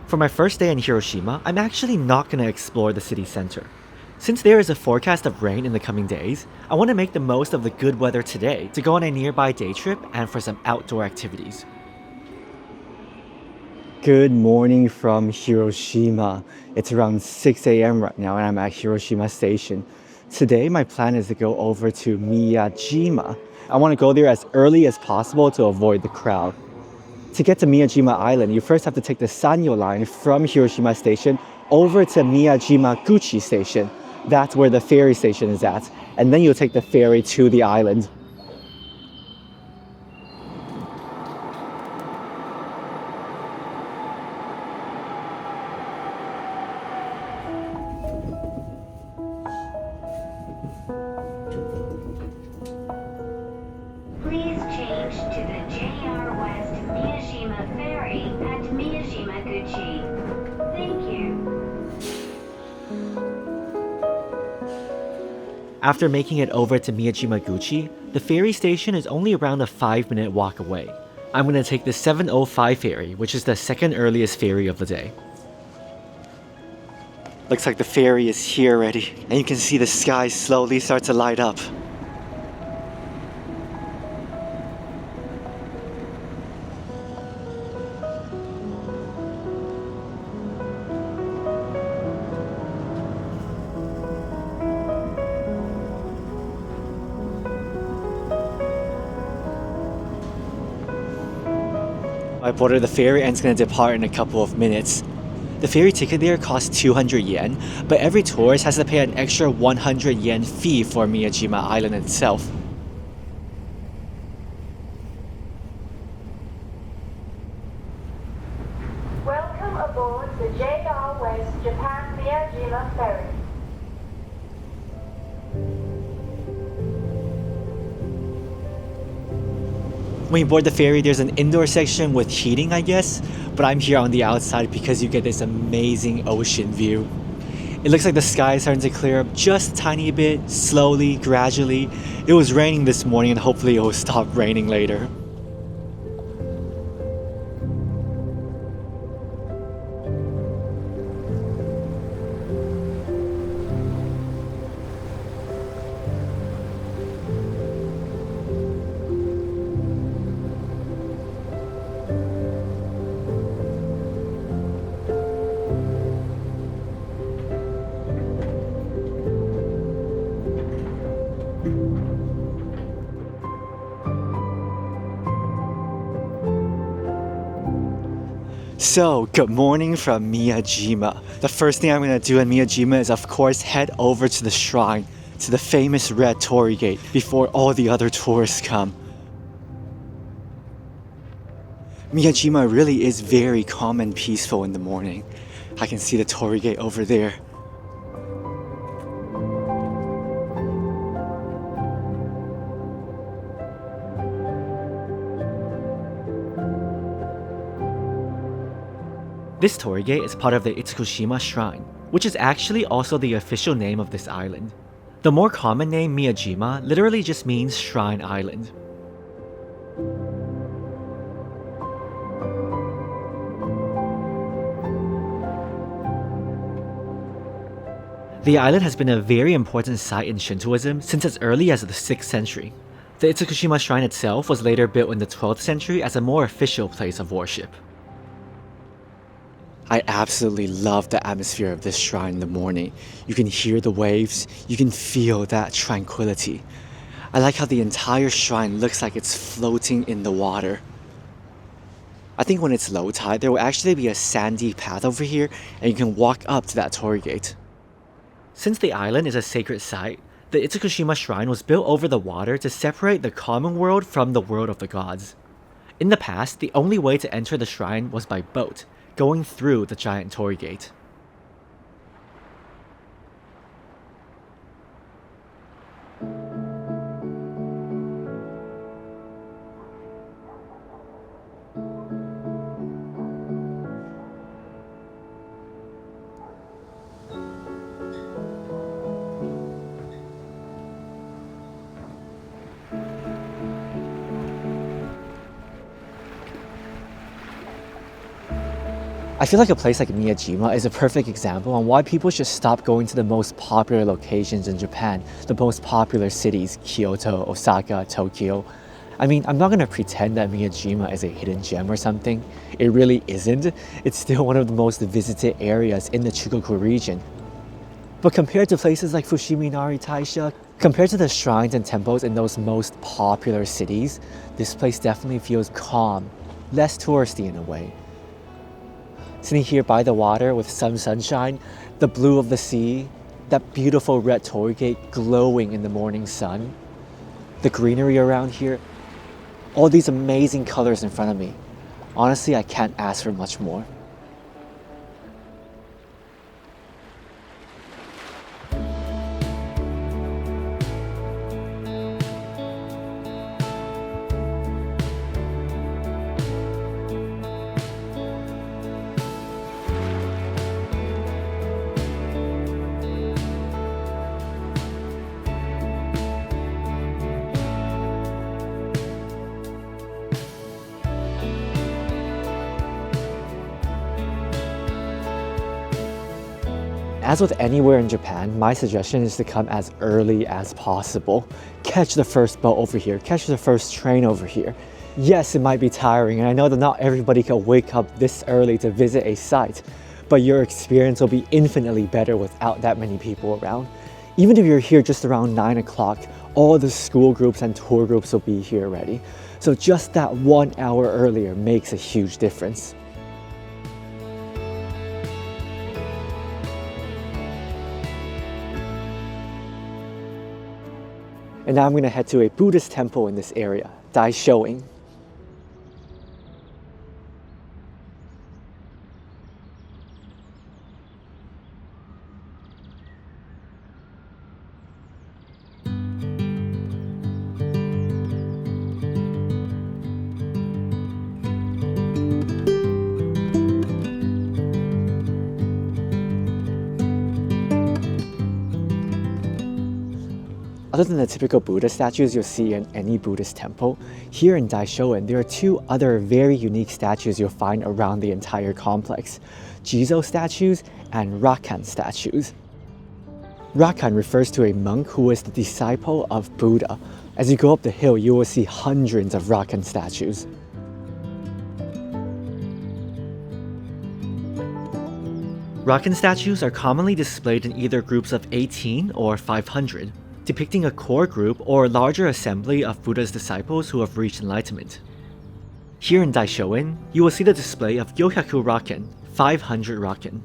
For my first day in Hiroshima, I'm actually not going to explore the city center. Since there is a forecast of rain in the coming days, I want to make the most of the good weather today to go on a nearby day trip and for some outdoor activities. Good morning from Hiroshima. It's around 6 a.m. right now and I'm at Hiroshima Station. Today my plan is to go over to Miyajima. I want to go there as early as possible to avoid the crowd. To get to Miyajima Island, you first have to take the Sanyo line from Hiroshima Station over to Miyajima-guchi Station. That's where the ferry station is at. And then you'll take the ferry to the island. Please change to the JR West Miyajima Ferry at Miyajima-guchi. Thank you. After making it over to Miyajima-guchi, the ferry station is only around a 5-minute walk away. I'm going to take the 7:05 ferry, which is the second earliest ferry of the day. Looks like the ferry is here already, and you can see the sky slowly start to light up. I boarded the ferry and it's going to depart in a couple of minutes. The ferry ticket there costs 200 yen, but every tourist has to pay an extra 100 yen fee for Miyajima Island itself. Welcome aboard the JR West Japan Miyajima Ferry. When you board the ferry, there's an indoor section with heating, I guess, but I'm here on the outside because you get this amazing ocean view. It looks like the sky is starting to clear up just a tiny bit, slowly, gradually. It was raining this morning and hopefully it will stop raining later. So, good morning from Miyajima. The first thing I'm going to do in Miyajima is of course head over to the shrine, to the famous red torii gate, before all the other tourists come. Miyajima really is very calm and peaceful in the morning. I can see the torii gate over there. This torii gate is part of the Itsukushima Shrine, which is actually also the official name of this island. The more common name Miyajima literally just means Shrine Island. The island has been a very important site in Shintoism since as early as the 6th century. The Itsukushima Shrine itself was later built in the 12th century as a more official place of worship. I absolutely love the atmosphere of this shrine in the morning. You can hear the waves, you can feel that tranquility. I like how the entire shrine looks like it's floating in the water. I think when it's low tide, there will actually be a sandy path over here and you can walk up to that torii gate. Since the island is a sacred site, the Itsukushima Shrine was built over the water to separate the common world from the world of the gods. In the past, the only way to enter the shrine was by boat, going through the giant torii gate. I feel like a place like Miyajima is a perfect example on why people should stop going to the most popular locations in Japan, the most popular cities, Kyoto, Osaka, Tokyo. I mean, I'm not gonna pretend that Miyajima is a hidden gem or something. It really isn't. It's still one of the most visited areas in the Chugoku region. But compared to places like Fushimi Inari Taisha, compared to the shrines and temples in those most popular cities, this place definitely feels calm, less touristy in a way. Sitting here by the water with some sunshine, the blue of the sea, that beautiful red torii gate glowing in the morning sun, the greenery around here, all these amazing colors in front of me. Honestly, I can't ask for much more. As with anywhere in Japan, my suggestion is to come as early as possible. Catch the first boat over here, catch the first train over here. Yes, it might be tiring, and I know that not everybody can wake up this early to visit a site, but your experience will be infinitely better without that many people around. Even if you're here just around 9 o'clock, all the school groups and tour groups will be here already. So just that 1 hour earlier makes a huge difference. And now I'm going to head to a Buddhist temple in this area, Daisho-in. Other than the typical Buddha statues you'll see in any Buddhist temple, here in Daisho-in there are two other very unique statues you'll find around the entire complex: Jizo statues and Rakan statues. Rakan refers to a monk who is the disciple of Buddha. As you go up the hill, you will see hundreds of Rakan statues. Rakan statues are commonly displayed in either groups of 18 or 500, depicting a core group or larger assembly of Buddha's disciples who have reached enlightenment. Here in Daisho-in, you will see the display of Yōhyaku Raken, 500 Raken.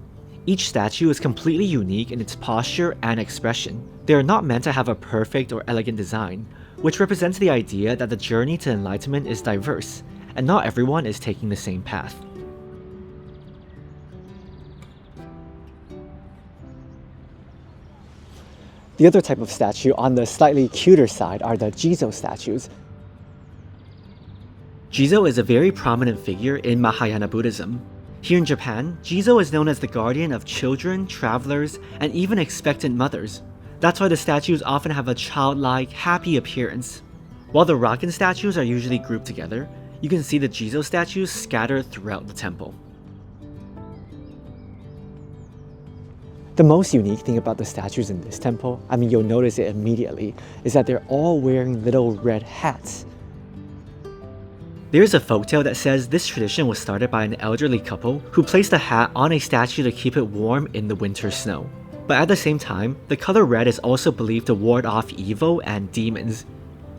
Each statue is completely unique in its posture and expression. They are not meant to have a perfect or elegant design, which represents the idea that the journey to enlightenment is diverse, and not everyone is taking the same path. The other type of statue on the slightly cuter side are the Jizo statues. Jizo is a very prominent figure in Mahayana Buddhism. Here in Japan, Jizo is known as the guardian of children, travelers, and even expectant mothers. That's why the statues often have a childlike, happy appearance. While the Raken statues are usually grouped together, you can see the Jizo statues scattered throughout the temple. The most unique thing about the statues in this temple, I mean you'll notice it immediately, is that they're all wearing little red hats. There is a folktale that says this tradition was started by an elderly couple who placed a hat on a statue to keep it warm in the winter snow. But at the same time, the color red is also believed to ward off evil and demons.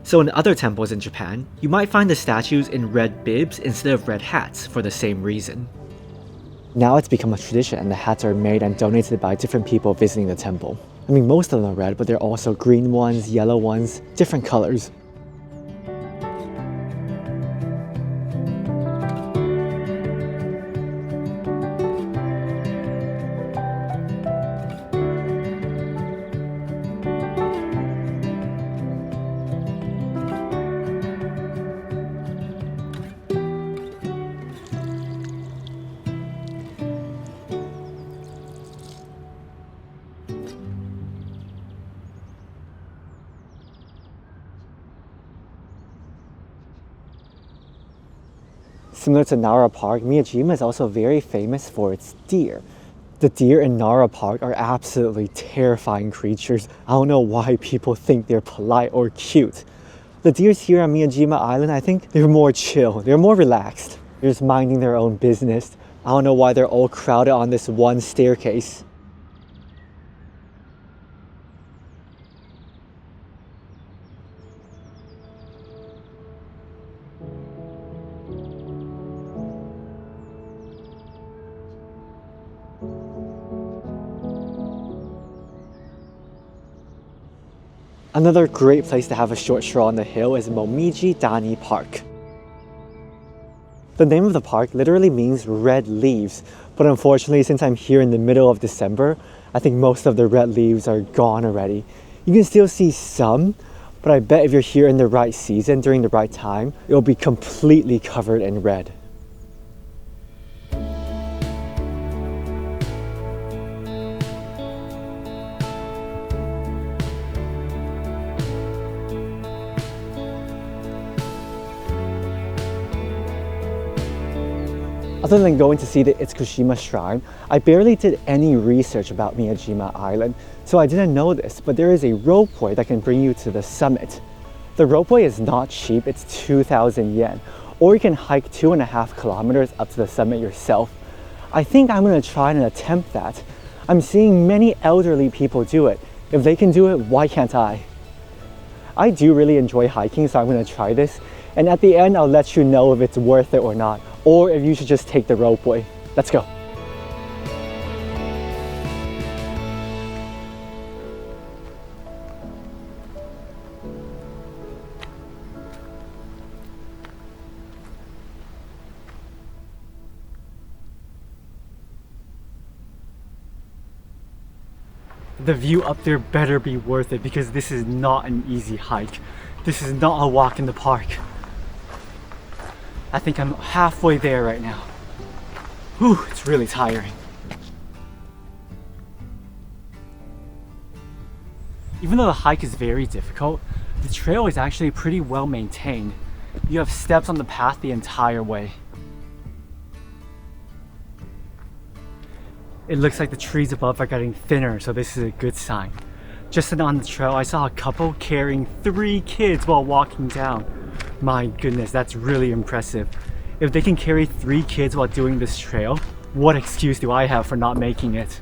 So in other temples in Japan, you might find the statues in red bibs instead of red hats for the same reason. Now it's become a tradition and the hats are made and donated by different people visiting the temple. I mean, most of them are red, but there are also green ones, yellow ones, different colors. Similar to Nara Park, Miyajima is also very famous for its deer. The deer in Nara Park are absolutely terrifying creatures. I don't know why people think they're polite or cute. The deers here on Miyajima Island, I think they're more chill, they're more relaxed. They're just minding their own business. I don't know why they're all crowded on this one staircase. Another great place to have a short stroll on the hill is Momijidani Park. The name of the park literally means red leaves, but unfortunately since I'm here in the middle of December, I think most of the red leaves are gone already. You can still see some, but I bet if you're here in the right season, during the right time, it'll be completely covered in red. Other than going to see the Itsukushima Shrine, I barely did any research about Miyajima Island, so I didn't know this, but there is a ropeway that can bring you to the summit. The ropeway is not cheap, it's 2,000 yen, or you can hike 2.5 kilometers up to the summit yourself. I think I'm going to try and attempt that. I'm seeing many elderly people do it. If they can do it, why can't I? I do really enjoy hiking, so I'm going to try this, and at the end I'll let you know if it's worth it or not, or if you should just take the ropeway. Let's go. The view up there better be worth it because this is not an easy hike. This is not a walk in the park. I think I'm halfway there right now. Whew, it's really tiring. Even though the hike is very difficult, the trail is actually pretty well maintained. You have steps on the path the entire way. It looks like the trees above are getting thinner, so this is a good sign. Just on the trail, I saw a couple carrying 3 kids while walking down. My goodness, that's really impressive. If they can carry 3 kids while doing this trail, what excuse do I have for not making it?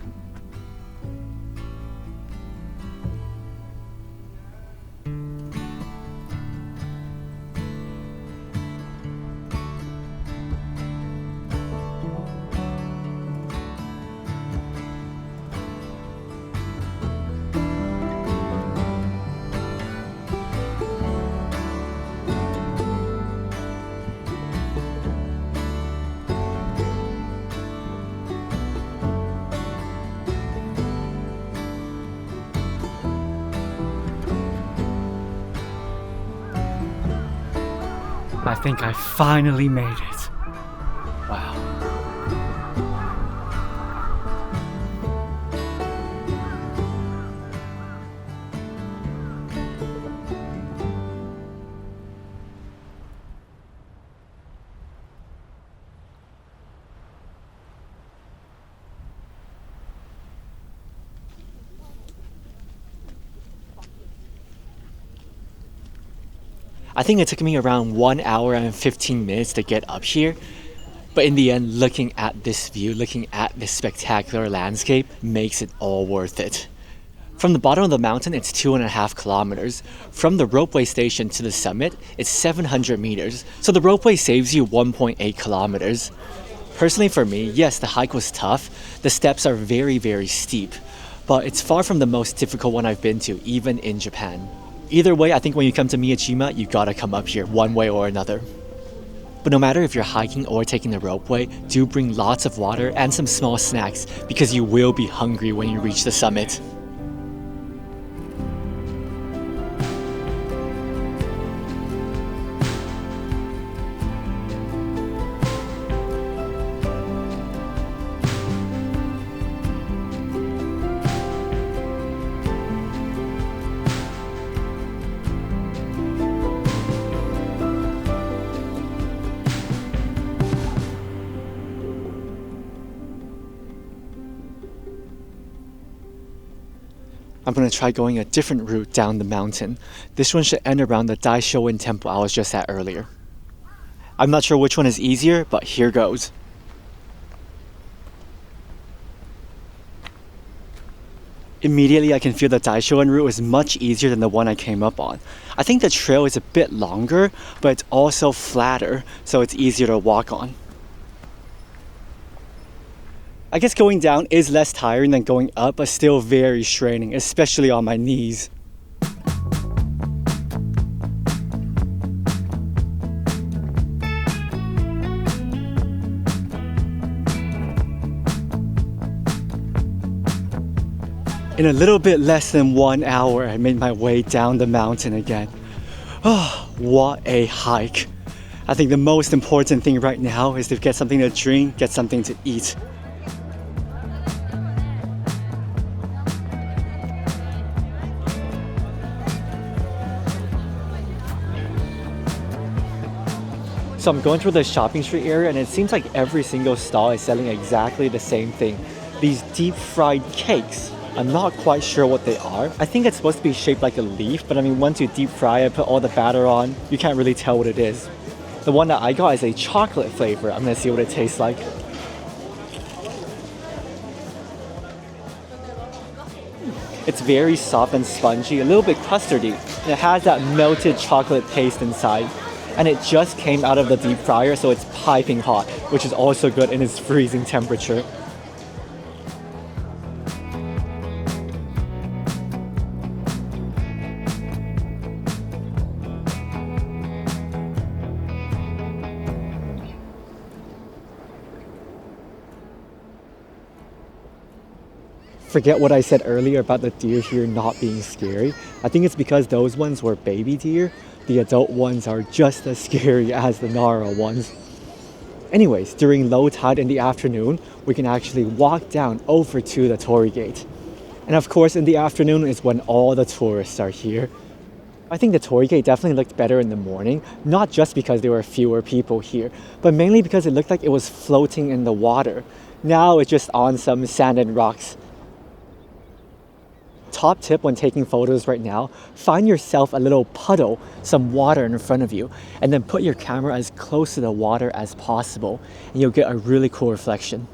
I think I finally made it. Wow. I think it took me around 1 hour and 15 minutes to get up here. But in the end, looking at this view, looking at this spectacular landscape makes it all worth it. From the bottom of the mountain, it's 2.5 kilometers. From the ropeway station to the summit, it's 700 meters. So the ropeway saves you 1.8 kilometers. Personally for me, yes, the hike was tough. The steps are very, very steep. But it's far from the most difficult one I've been to, even in Japan. Either way, I think when you come to Miyajima, you gotta come up here one way or another. But no matter if you're hiking or taking the ropeway, do bring lots of water and some small snacks because you will be hungry when you reach the summit. I'm going to try going a different route down the mountain. This one should end around the Daisho-in Temple I was just at earlier. I'm not sure which one is easier, but here goes. Immediately I can feel the Daisho-in route is much easier than the one I came up on. I think the trail is a bit longer, but it's also flatter, so it's easier to walk on. I guess going down is less tiring than going up, but still very straining, especially on my knees. In a little bit less than 1 hour, I made my way down the mountain again. Oh, what a hike. I think the most important thing right now is to get something to drink, get something to eat. So I'm going through the shopping street area and it seems like every single stall is selling exactly the same thing. These deep fried cakes. I'm not quite sure what they are. I think it's supposed to be shaped like a leaf, but I mean once you deep fry it, put all the batter on, you can't really tell what it is. The one that I got is a chocolate flavor. I'm gonna see what it tastes like. It's very soft and spongy, a little bit custardy. It has that melted chocolate paste inside. And it just came out of the deep fryer, so it's piping hot, which is also good in its freezing temperature. Forget what I said earlier about the deer here not being scary. I think it's because those ones were baby deer. The adult ones are just as scary as the Nara ones. Anyways, during low tide in the afternoon, we can actually walk down over to the torii gate. And of course, in the afternoon is when all the tourists are here. I think the torii gate definitely looked better in the morning, not just because there were fewer people here, but mainly because it looked like it was floating in the water. Now it's just on some sand and rocks. Top tip when taking photos right now, find yourself a little puddle, some water in front of you, and then put your camera as close to the water as possible, and you'll get a really cool reflection.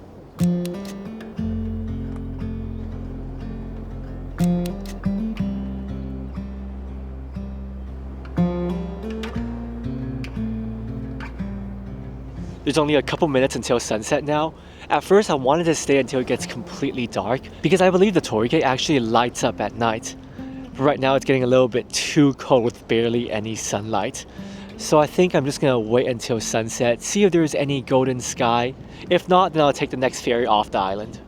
There's only a couple minutes until sunset now. At first I wanted to stay until it gets completely dark because I believe the torii gate actually lights up at night. But right now it's getting a little bit too cold with barely any sunlight. So I think I'm just gonna wait until sunset, see if there's any golden sky. If not, then I'll take the next ferry off the island.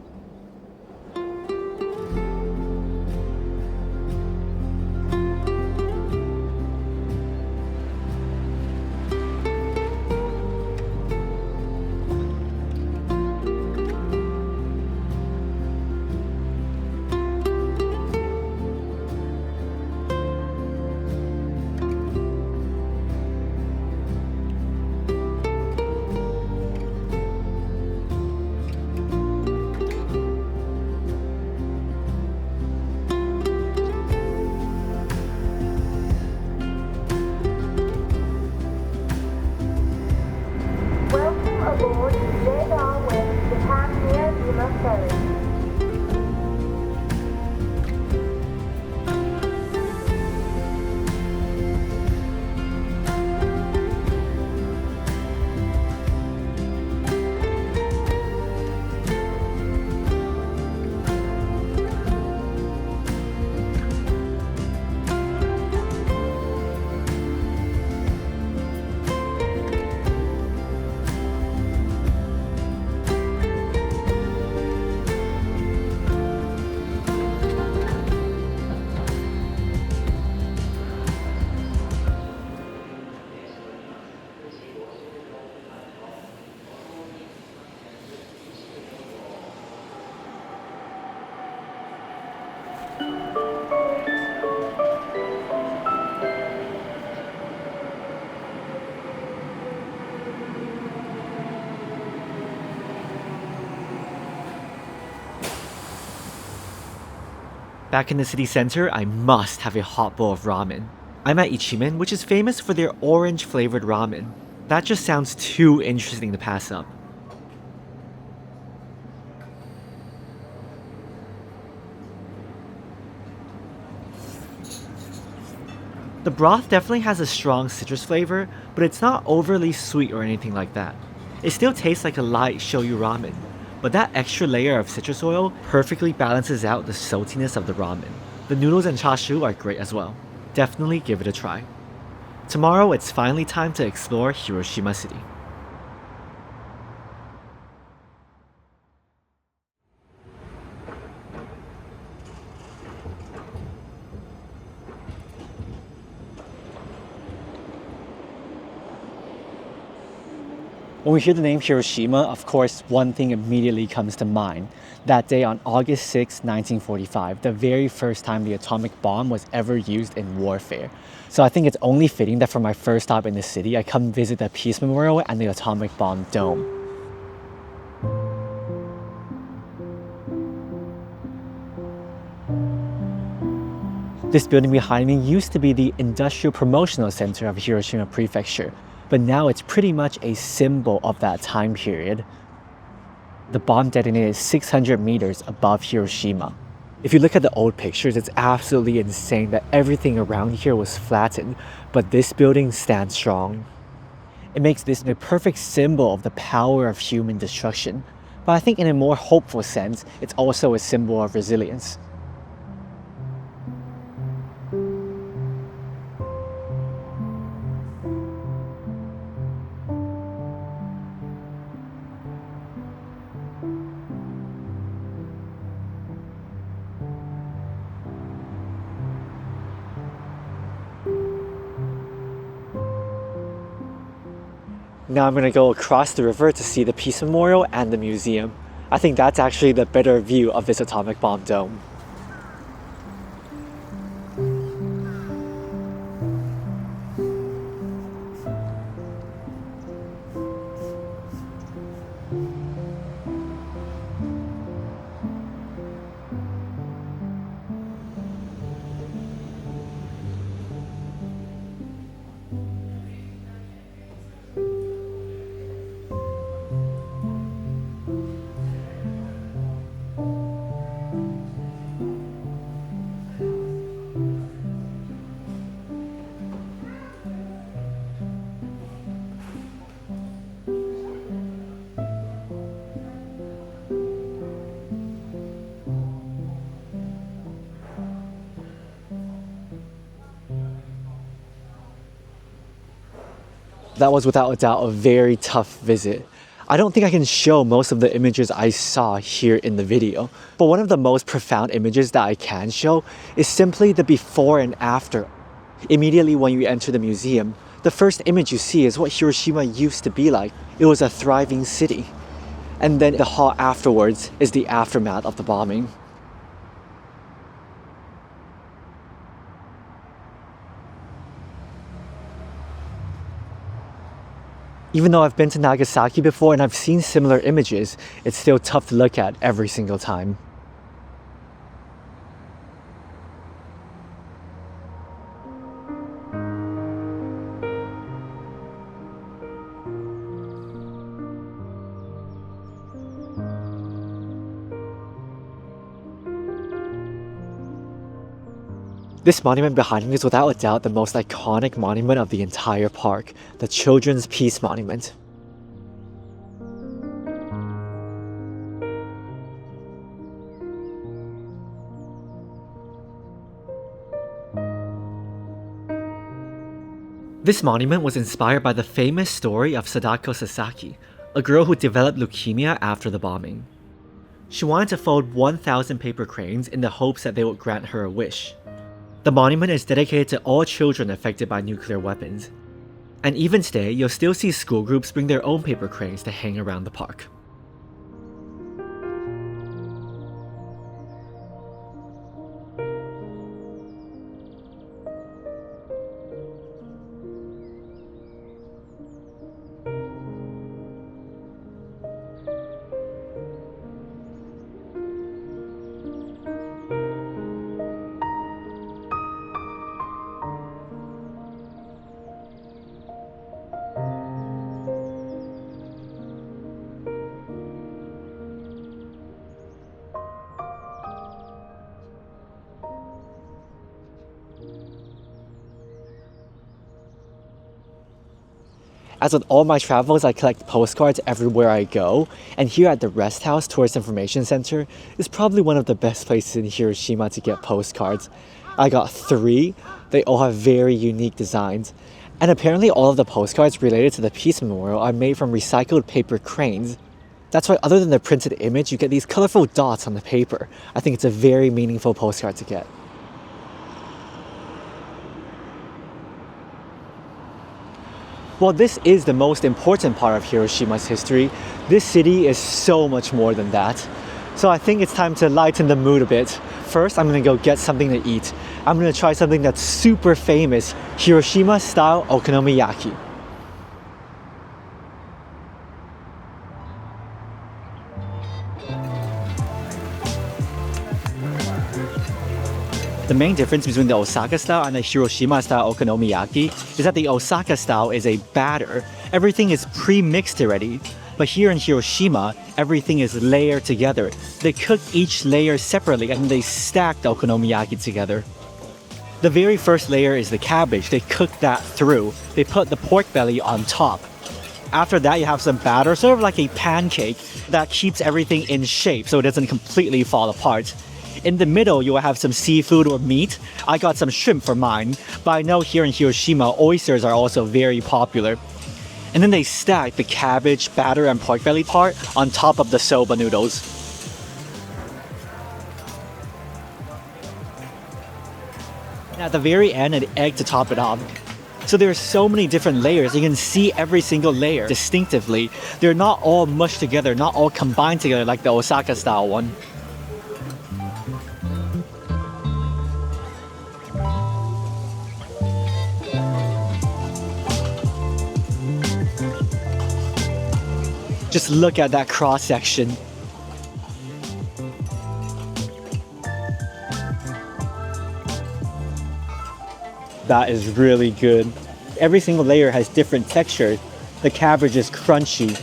Back in the city center, I must have a hot bowl of ramen. I'm at Ichimen, which is famous for their orange flavored ramen. That just sounds too interesting to pass up. The broth definitely has a strong citrus flavor, but it's not overly sweet or anything like that. It still tastes like a light shoyu ramen, but that extra layer of citrus oil perfectly balances out the saltiness of the ramen. The noodles and chashu are great as well. Definitely give it a try. Tomorrow, it's finally time to explore Hiroshima City. When we hear the name Hiroshima, of course, one thing immediately comes to mind. That day on August 6, 1945, the very first time the atomic bomb was ever used in warfare. So I think it's only fitting that for my first stop in the city, I come visit the Peace Memorial and the atomic bomb dome. This building behind me used to be the Industrial Promotional Center of Hiroshima Prefecture, but now it's pretty much a symbol of that time period. The bomb detonated 600 meters above Hiroshima. If you look at the old pictures, it's absolutely insane that everything around here was flattened, but this building stands strong. It makes this a perfect symbol of the power of human destruction, but I think in a more hopeful sense, it's also a symbol of resilience. Now I'm gonna go across the river to see the Peace Memorial and the museum. I think that's actually the better view of this atomic bomb dome. That was without a doubt a very tough visit. I don't think I can show most of the images I saw here in the video, but one of the most profound images that I can show is simply the before and after. Immediately when you enter the museum, the first image you see is what Hiroshima used to be like. It was a thriving city. And then the hall afterwards is the aftermath of the bombing. Even though I've been to Nagasaki before and I've seen similar images, it's still tough to look at every single time. This monument behind me is without a doubt the most iconic monument of the entire park, the Children's Peace Monument. This monument was inspired by the famous story of Sadako Sasaki, a girl who developed leukemia after the bombing. She wanted to fold 1,000 paper cranes in the hopes that they would grant her a wish. The monument is dedicated to all children affected by nuclear weapons. And even today, you'll still see school groups bring their own paper cranes to hang around the park. As with all my travels, I collect postcards everywhere I go, and here at the Rest House Tourist Information Center is probably one of the best places in Hiroshima to get postcards. I got 3. They all have very unique designs. And apparently all of the postcards related to the Peace Memorial are made from recycled paper cranes. That's why other than the printed image, you get these colorful dots on the paper. I think it's a very meaningful postcard to get. While this is the most important part of Hiroshima's history, this city is so much more than that. So I think it's time to lighten the mood a bit. First, I'm gonna go get something to eat. I'm gonna try something that's super famous, Hiroshima-style Okonomiyaki. The main difference between the Osaka style and the Hiroshima style Okonomiyaki is that the Osaka style is a batter. Everything is pre-mixed already. But here in Hiroshima, everything is layered together. They cook each layer separately and they stack the okonomiyaki together. The very first layer is the cabbage. They cook that through. They put the pork belly on top. After that, you have some batter, sort of like a pancake, that keeps everything in shape so it doesn't completely fall apart. In the middle, you will have some seafood or meat. I got some shrimp for mine, but I know here in Hiroshima, oysters are also very popular. And then they stack the cabbage, batter, and pork belly part on top of the soba noodles. And at the very end, an egg to top it off. So there are so many different layers. You can see every single layer distinctively. They're not all mushed together, not all combined together like the Osaka style one. Just look at that cross section. That is really good. Every single layer has different texture. The cabbage is crunchy.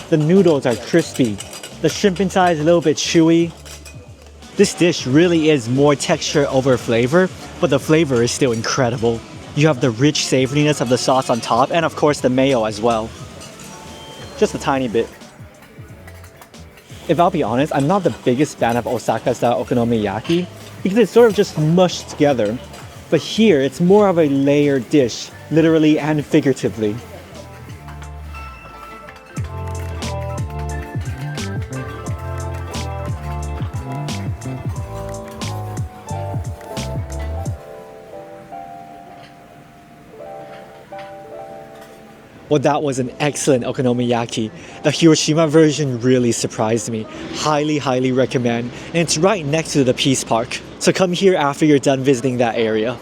The noodles are crispy. The shrimp inside is a little bit chewy. This dish really is more texture over flavor, but the flavor is still incredible. You have the rich savoriness of the sauce on top, and of course the mayo as well. Just a tiny bit. If I'll be honest, I'm not the biggest fan of Osaka-style okonomiyaki because it's sort of just mushed together. But here, it's more of a layered dish, literally and figuratively. Well, that was an excellent okonomiyaki. The Hiroshima version really surprised me. Highly, highly recommend. And it's right next to the Peace Park. So come here after you're done visiting that area.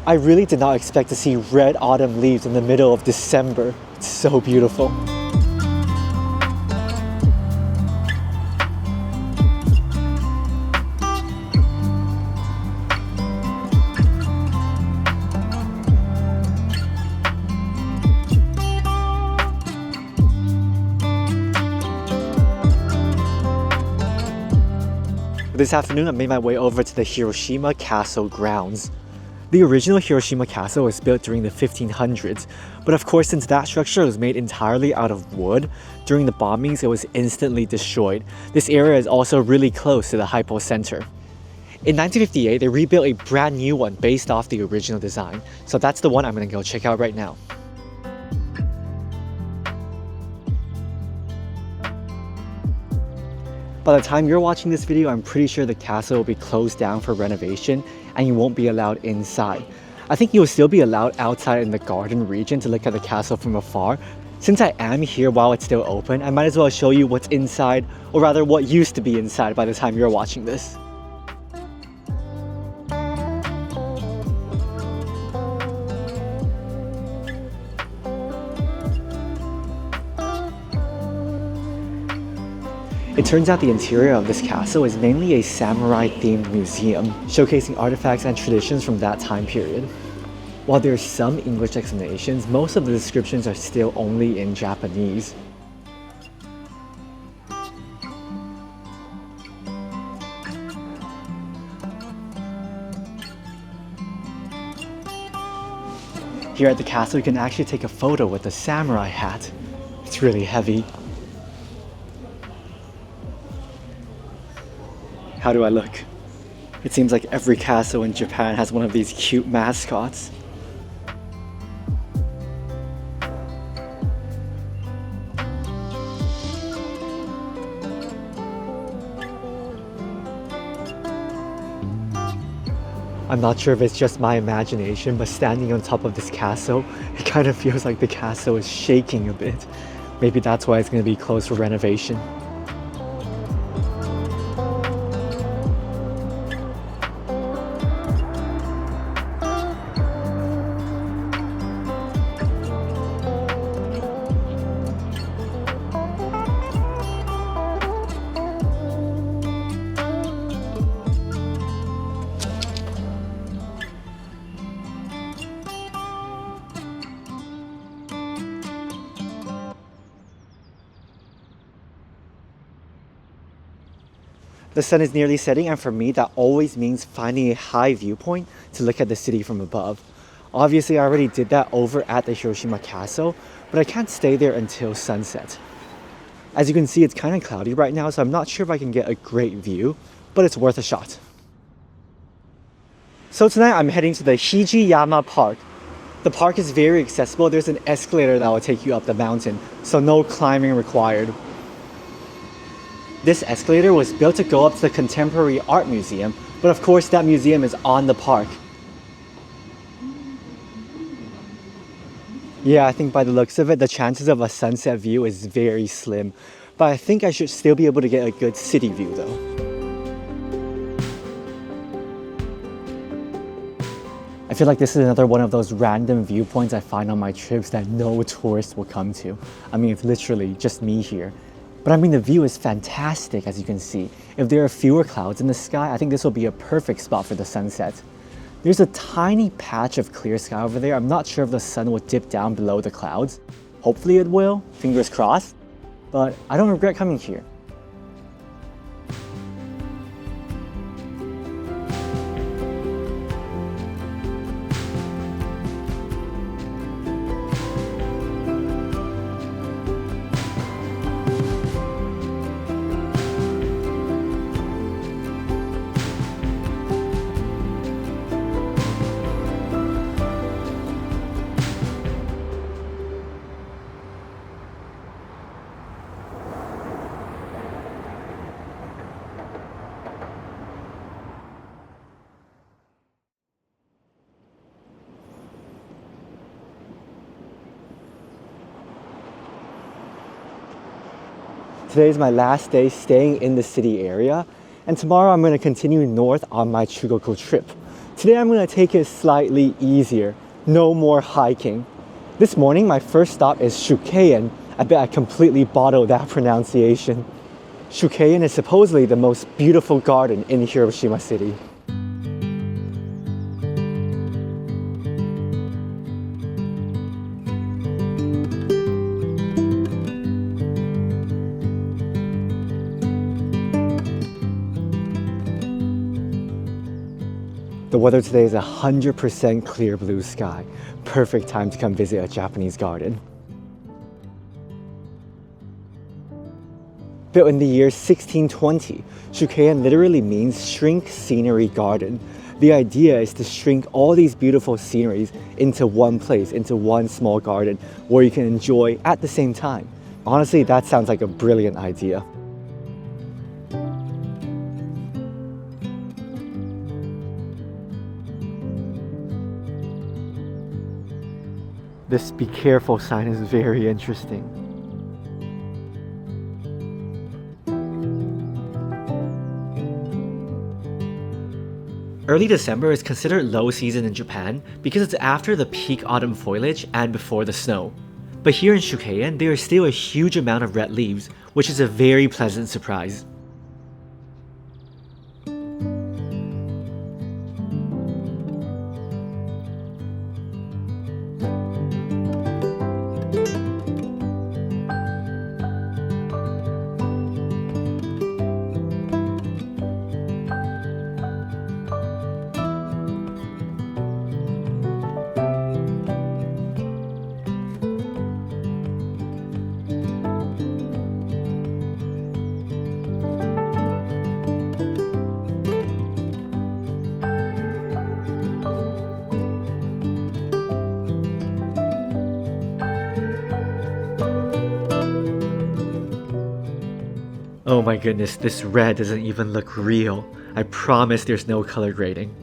I really did not expect to see red autumn leaves in the middle of December. It's so beautiful. This afternoon, I made my way over to the Hiroshima Castle grounds. The original Hiroshima Castle was built during the 1500s, but of course, since that structure was made entirely out of wood, during the bombings it was instantly destroyed. This area is also really close to the hypocenter. In 1958, they rebuilt a brand new one based off the original design, so that's the one I'm gonna go check out right now. By the time you're watching this video, I'm pretty sure the castle will be closed down for renovation and you won't be allowed inside. I think you'll still be allowed outside in the garden region to look at the castle from afar. Since I am here while it's still open, I might as well show you what's inside, or rather what used to be inside by the time you're watching this. It turns out the interior of this castle is mainly a samurai-themed museum, showcasing artifacts and traditions from that time period. While there's some English explanations, most of the descriptions are still only in Japanese. Here at the castle, you can actually take a photo with the samurai hat. It's really heavy. How do I look? It seems like every castle in Japan has one of these cute mascots. I'm not sure if it's just my imagination, but standing on top of this castle, it kind of feels like the castle is shaking a bit. Maybe that's why it's going to be closed for renovation. The sun is nearly setting, and for me that always means finding a high viewpoint to look at the city from above. Obviously I already did that over at the Hiroshima Castle, but I can't stay there until sunset. As you can see, it's kind of cloudy right now, so I'm not sure if I can get a great view, but it's worth a shot. So tonight I'm heading to the Hijiyama Park. The park is very accessible. There's an escalator that will take you up the mountain, so no climbing required. This escalator was built to go up to the Contemporary Art Museum, but of course that museum is on the park. Yeah, I think by the looks of it, the chances of a sunset view is very slim, but I think I should still be able to get a good city view though. I feel like this is another one of those random viewpoints I find on my trips that no tourist will come to. I mean, it's literally just me here. But I mean, the view is fantastic, as you can see. If there are fewer clouds in the sky, I think this will be a perfect spot for the sunset. There's a tiny patch of clear sky over there. I'm not sure if the sun will dip down below the clouds. Hopefully it will, fingers crossed. But I don't regret coming here. Today is my last day staying in the city area, and tomorrow I'm going to continue north on my Chugoku trip. Today I'm going to take it slightly easier, no more hiking. This morning my first stop is Shukkei-en. I bet I completely bottled that pronunciation. Shukkei-en is supposedly the most beautiful garden in Hiroshima City. The weather today is 100% clear blue sky. Perfect time to come visit a Japanese garden. Built in the year 1620, Shukkei-en literally means shrink scenery garden. The idea is to shrink all these beautiful sceneries into one place, into one small garden where you can enjoy at the same time. Honestly, that sounds like a brilliant idea. This "be careful" sign is very interesting. Early December is considered low season in Japan because it's after the peak autumn foliage and before the snow. But here in Shukkei-en, there is still a huge amount of red leaves, which is a very pleasant surprise. Oh my goodness, this red doesn't even look real. I promise there's no color grading.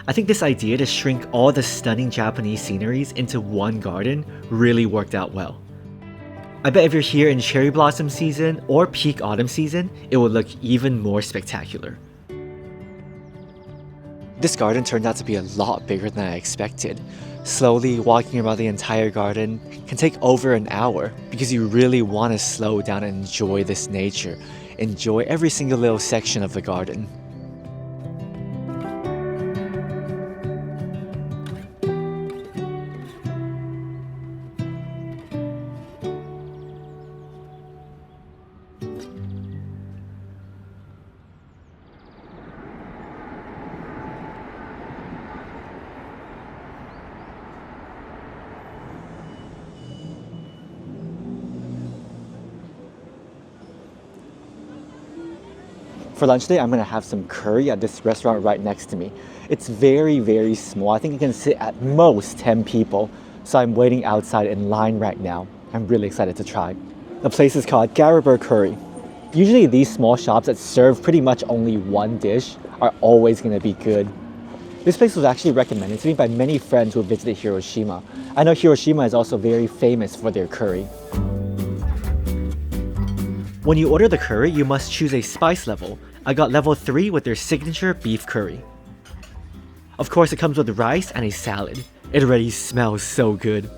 I think this idea to shrink all the stunning Japanese sceneries into one garden really worked out well. I bet if you're here in cherry blossom season or peak autumn season, it will look even more spectacular. This garden turned out to be a lot bigger than I expected. Slowly walking around the entire garden can take over an hour because you really want to slow down and enjoy this nature. Enjoy every single little section of the garden. For lunch today, I'm gonna have some curry at this restaurant right next to me. It's very, very small. I think it can sit at most 10 people. So I'm waiting outside in line right now. I'm really excited to try. The place is called Gariber Curry. Usually these small shops that serve pretty much only one dish are always gonna be good. This place was actually recommended to me by many friends who visited Hiroshima. I know Hiroshima is also very famous for their curry. When you order the curry, you must choose a spice level. I got level 3 with their signature beef curry. Of course, it comes with rice and a salad. It already smells so good.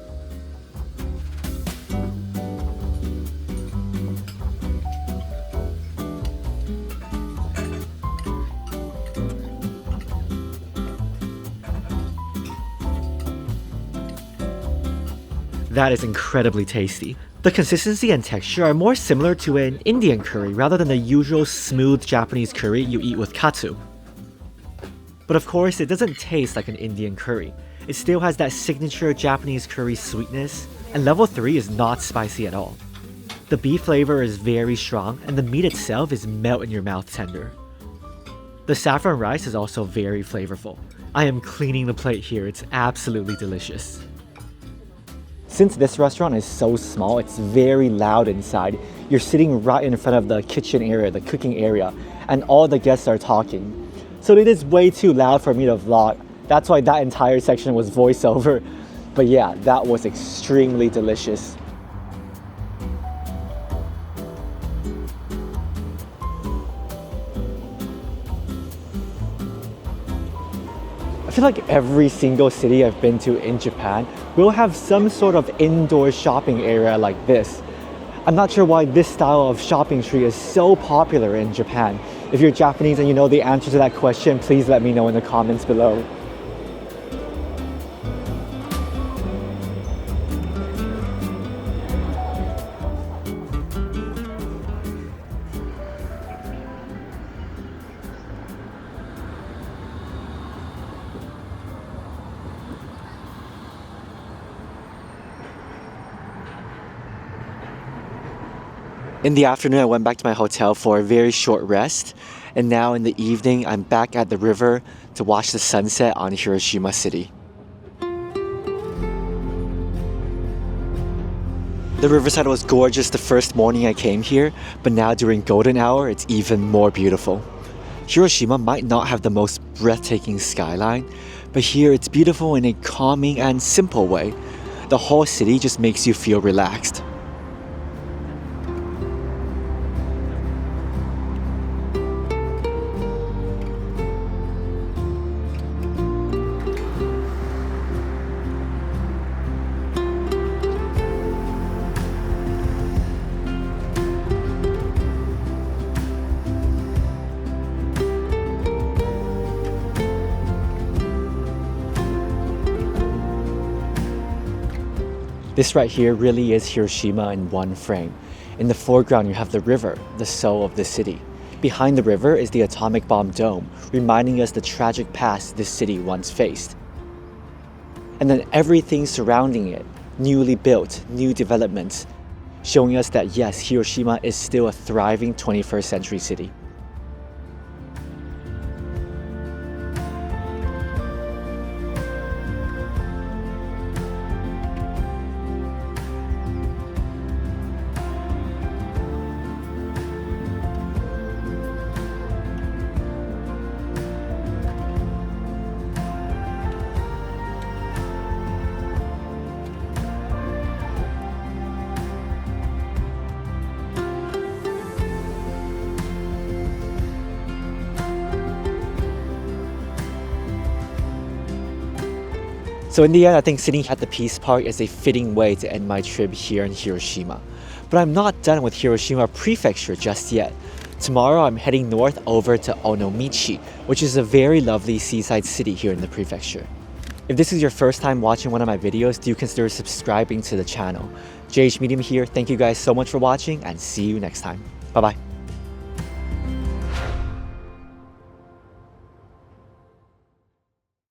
That is incredibly tasty. The consistency and texture are more similar to an Indian curry rather than the usual smooth Japanese curry you eat with katsu. But of course, it doesn't taste like an Indian curry. It still has that signature Japanese curry sweetness, and level 3 is not spicy at all. The beef flavor is very strong, and the meat itself is melt in your mouth tender. The saffron rice is also very flavorful. I am cleaning the plate here, it's absolutely delicious. Since this restaurant is so small, it's very loud inside. You're sitting right in front of the kitchen area, the cooking area, and all the guests are talking. So it is way too loud for me to vlog. That's why that entire section was voiceover. But yeah, that was extremely delicious. I feel like every single city I've been to in Japan will have some sort of indoor shopping area like this. I'm not sure why this style of shopping street is so popular in Japan. If you're Japanese and you know the answer to that question, please let me know in the comments below. In the afternoon, I went back to my hotel for a very short rest, and now in the evening, I'm back at the river to watch the sunset on Hiroshima City. The riverside was gorgeous the first morning I came here, but now during golden hour, it's even more beautiful. Hiroshima might not have the most breathtaking skyline, but here it's beautiful in a calming and simple way. The whole city just makes you feel relaxed. This right here really is Hiroshima in one frame. In the foreground, you have the river, the soul of the city. Behind the river is the atomic bomb dome, reminding us the tragic past this city once faced. And then everything surrounding it, newly built, new developments, showing us that yes, Hiroshima is still a thriving 21st century city. So in the end, I think sitting at the Peace Park is a fitting way to end my trip here in Hiroshima. But I'm not done with Hiroshima Prefecture just yet. Tomorrow I'm heading north over to Okonomiyaki, which is a very lovely seaside city here in the prefecture. If this is your first time watching one of my videos, do consider subscribing to the channel. JH Medium here, thank you guys so much for watching and see you next time. Bye bye.